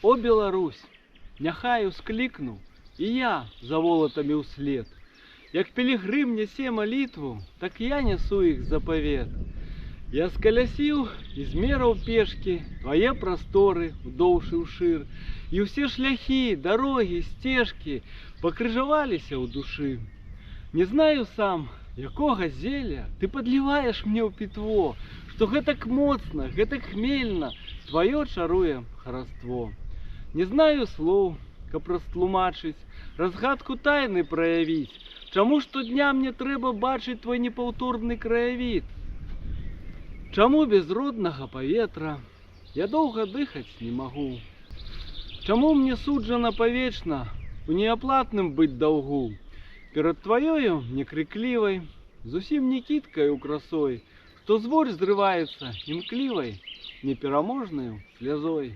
О, Беларусь, няхай усклікну, і я за волатамі ўслед. Як пілігрым нясе малітву, так я нясу іх запавет. Я скалясіў і змераў пешкі твае прасторы ўдоўж і ўшыр, і ўсе шляхі, дарогі, сцежкі пакрыжаваліся ў душы. Не знаю сам, якога зеля ты падліваеш мне ў пітво, што гэтак моцна, гэтак хмельна тваё чаруе хараство. Не знаю слоў, каб растлумачыць, разгадку тайны праявіць, чаму штодня мне трэба бачыць твой непаўторны краявід. Чаму без роднага паветра я доўга дыхаць не магу? Чаму мне суджана павечна у неаплатным быць даўгу? Перад тваёю некрыклівай, зусім не кідкаю красой, што з вочь зрываецца імклівай, непераможнаю слязой.